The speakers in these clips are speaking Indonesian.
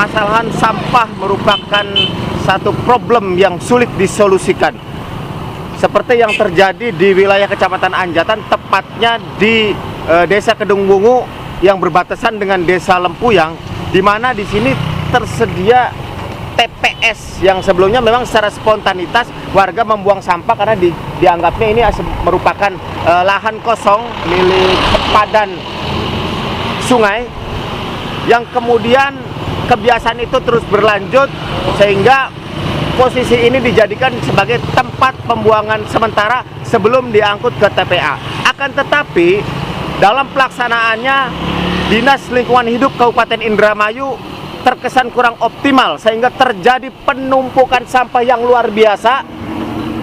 permasalahan sampah merupakan satu problem yang sulit disolusikan. Seperti yang terjadi di wilayah Kecamatan Anjatan, tepatnya di Desa Kedung Wungu yang berbatasan dengan Desa Lempuyang, di mana di sini tersedia TPS yang sebelumnya memang secara spontanitas warga membuang sampah karena dianggapnya ini merupakan lahan kosong milik sempadan sungai, yang kemudian kebiasaan itu terus berlanjut sehingga posisi ini dijadikan sebagai tempat pembuangan sementara sebelum diangkut ke TPA. Akan tetapi dalam pelaksanaannya Dinas Lingkungan Hidup Kabupaten Indramayu terkesan kurang optimal sehingga terjadi penumpukan sampah yang luar biasa.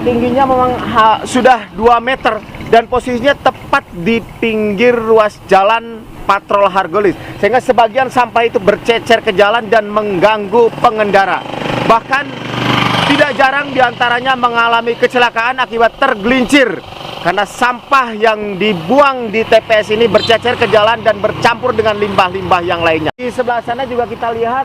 Tingginya memang sudah 2 meter dan posisinya tepat di pinggir ruas jalan Patrol Hargolis, sehingga sebagian sampah itu bercecer ke jalan dan mengganggu pengendara. Bahkan tidak jarang diantaranya mengalami kecelakaan akibat tergelincir karena sampah yang dibuang di TPS ini bercecer ke jalan dan bercampur dengan limbah-limbah yang lainnya. Di sebelah sana juga kita lihat,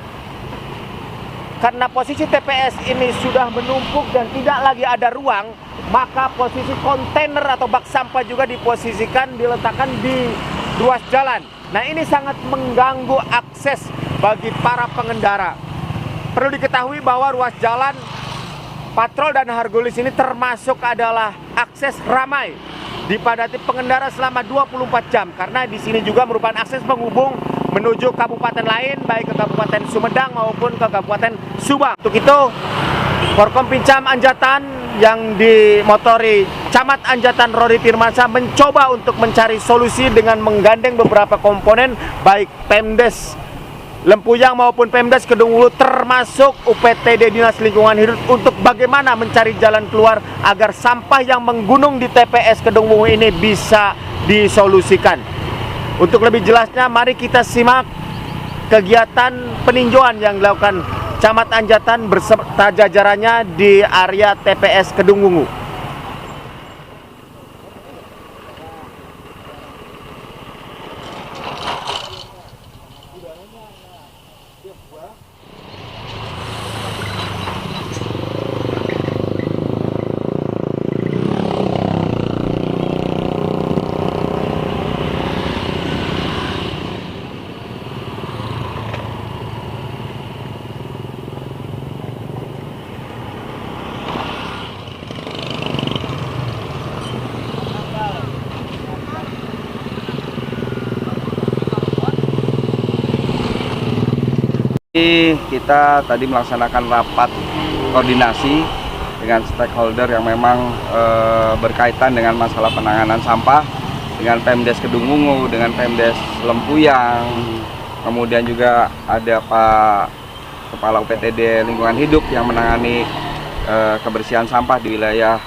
karena posisi TPS ini sudah menumpuk dan tidak lagi ada ruang, maka posisi kontainer atau bak sampah juga diletakkan di ruas jalan. Nah, ini sangat mengganggu akses bagi para pengendara. Perlu diketahui bahwa ruas jalan Patrol dan Hargolis ini termasuk adalah akses ramai, dipadati pengendara selama 24 jam karena di sini juga merupakan akses penghubung menuju kabupaten lain, baik ke Kabupaten Sumedang maupun ke Kabupaten Subang. Untuk itu, Forkompinjam Anjatan yang dimotori Camat Anjatan Rori Firmansyah mencoba untuk mencari solusi dengan menggandeng beberapa komponen, baik Pemdes Lempuyang maupun Pemdes Kedung Wungu, termasuk UPTD Dinas Lingkungan Hidup, untuk bagaimana mencari jalan keluar agar sampah yang menggunung di TPS Kedung Wungu ini bisa disolusikan. Untuk lebih jelasnya, mari kita simak kegiatan peninjauan yang dilakukan Camat Anjatan beserta jajarannya di area TPS Kedung Wungu. Kita tadi melaksanakan rapat koordinasi dengan stakeholder yang memang berkaitan dengan masalah penanganan sampah dengan Pemdes Kedung Wungu, dengan Pemdes Lempuyang, kemudian juga ada Pak Kepala UPTD Lingkungan Hidup yang menangani kebersihan sampah di wilayah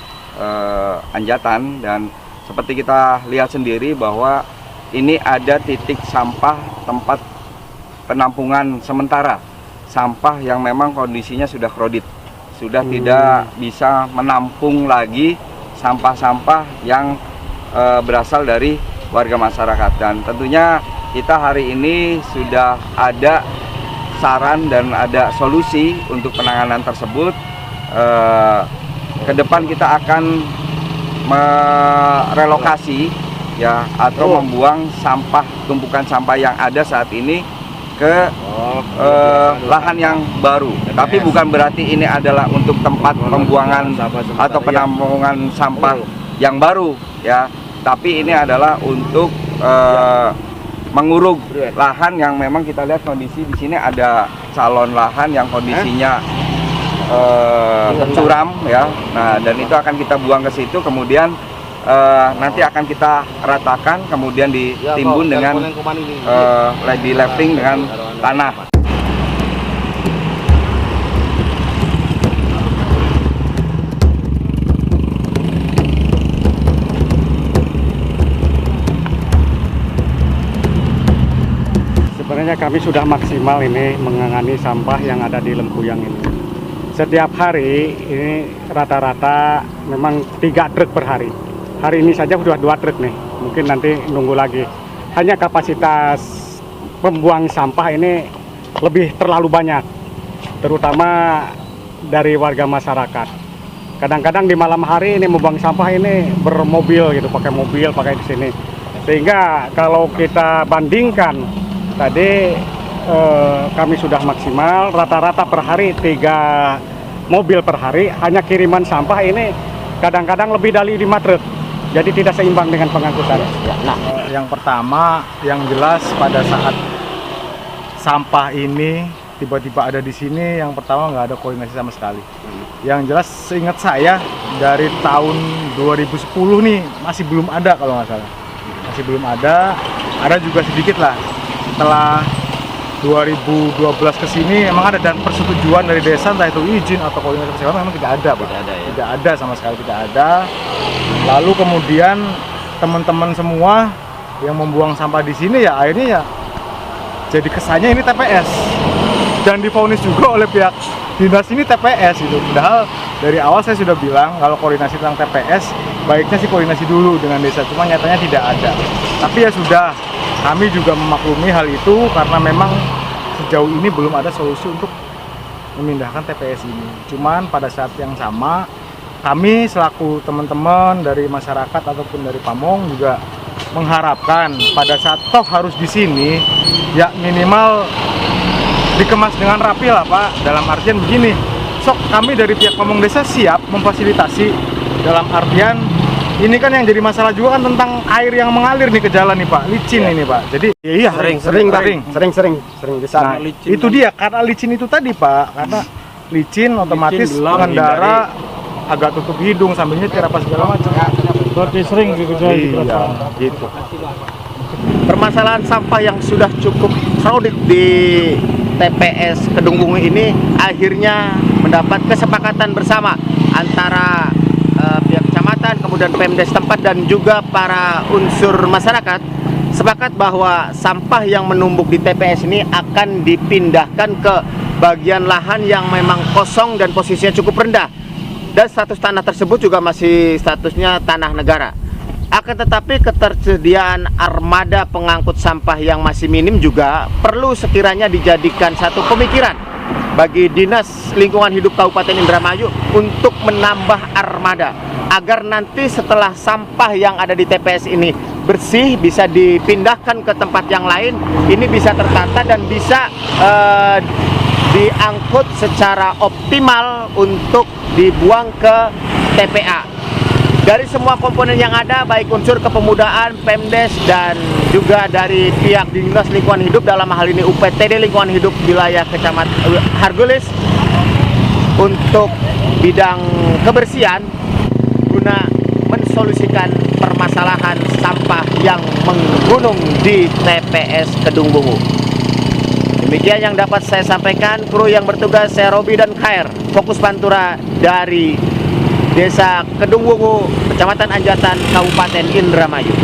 Anjatan. Dan seperti kita lihat sendiri bahwa ini ada titik sampah tempat penampungan sementara sampah yang memang kondisinya sudah krodit, sudah tidak bisa menampung lagi sampah-sampah yang berasal dari warga masyarakat. Dan tentunya kita hari ini sudah ada saran dan ada solusi untuk penanganan tersebut. Ke depan kita akan merelokasi ya, atau membuang sampah, tumpukan sampah yang ada saat ini ke lahan yang baru. Tapi bukan berarti ini adalah untuk tempat pembuangan atau penampungan sampah yang baru ya. Tapi ini adalah untuk menguruk lahan yang memang kita lihat kondisi di sini ada calon lahan yang kondisinya curam ya. Nah, dan itu akan kita buang ke situ, kemudian nanti akan kita ratakan, kemudian ditimbun dengan di leveling dengan tanah. Sebenarnya kami sudah maksimal ini menangani sampah yang ada di Lempuyang ini. Setiap hari ini rata-rata memang 3 truk per hari. Hari ini saja sudah 2 truk nih, mungkin nanti nunggu lagi. Hanya kapasitas pembuang sampah ini lebih terlalu banyak, terutama dari warga masyarakat. Kadang-kadang di malam hari ini membuang sampah ini bermobil gitu, pakai mobil, pakai di sini. Sehingga kalau kita bandingkan tadi kami sudah maksimal rata-rata per hari 3 mobil per hari, hanya kiriman sampah ini kadang-kadang lebih dari 5 truk. Jadi tidak seimbang dengan pengangkutan. Nah, yang pertama yang jelas pada saat sampah ini tiba-tiba ada di sini, yang pertama nggak ada koordinasi sama sekali. Yang jelas seingat saya dari tahun 2010 nih masih belum ada kalau nggak salah. Masih belum ada juga sedikit lah. Setelah 2012 ke sini emang ada, dan persetujuan dari desa entah itu izin atau koordinasi kesehatan memang tidak ada, Pak. Tidak ada sama sekali, tidak ada. Lalu kemudian teman-teman semua yang membuang sampah di sini ya akhirnya ya jadi kesannya ini TPS. Dan divonis juga oleh pihak dinas ini TPS itu. Padahal dari awal saya sudah bilang kalau koordinasi tentang TPS baiknya sih koordinasi dulu dengan desa, cuma nyatanya tidak ada. Tapi ya sudah, kami juga memaklumi hal itu karena memang sejauh ini belum ada solusi untuk memindahkan TPS ini. Cuman pada saat yang sama kami selaku teman-teman dari masyarakat ataupun dari Pamong juga mengharapkan pada saat toh harus di sini ya minimal dikemas dengan rapi lah, Pak. Dalam artian begini, sok kami dari pihak Pamong Desa siap memfasilitasi, dalam artian ini kan yang jadi masalah juga kan tentang air yang mengalir nih ke jalan nih, Pak, licin ini, Pak. Jadi iya Sering besar. Nah, itu dia karena licin itu tadi, Pak. Karena licin otomatis pengendara agak tutup hidung sambil nyetir apa segala macam. Berarti sering gitu. Iya, gitu. Permasalahan sampah yang sudah cukup crowded di TPS Kedungwungu ini akhirnya mendapat kesepakatan bersama antara pihak kecamatan, kemudian Pemdes tempat dan juga para unsur masyarakat sepakat bahwa sampah yang menumpuk di TPS ini akan dipindahkan ke bagian lahan yang memang kosong dan posisinya cukup rendah, dan status tanah tersebut juga masih statusnya tanah negara. Akan tetapi ketersediaan armada pengangkut sampah yang masih minim juga perlu sekiranya dijadikan satu pemikiran bagi Dinas Lingkungan Hidup Kabupaten Indramayu untuk menambah armada agar nanti setelah sampah yang ada di TPS ini bersih bisa dipindahkan ke tempat yang lain, ini bisa tertata dan bisa diangkut secara optimal untuk dibuang ke TPA. Dari semua komponen yang ada, baik unsur kepemudaan, Pemdes, dan juga dari pihak Dinas Lingkungan Hidup, dalam hal ini UPTD Lingkungan Hidup wilayah Kecamatan Hargulis, untuk bidang kebersihan guna mensolusikan permasalahan sampah yang menggunung di TPS Kedungwungu. Demikian yang dapat saya sampaikan. Kru yang bertugas saya Robi dan Khair, Fokus Pantura dari Desa Kedungwungu, Kecamatan Anjatan, Kabupaten Indramayu.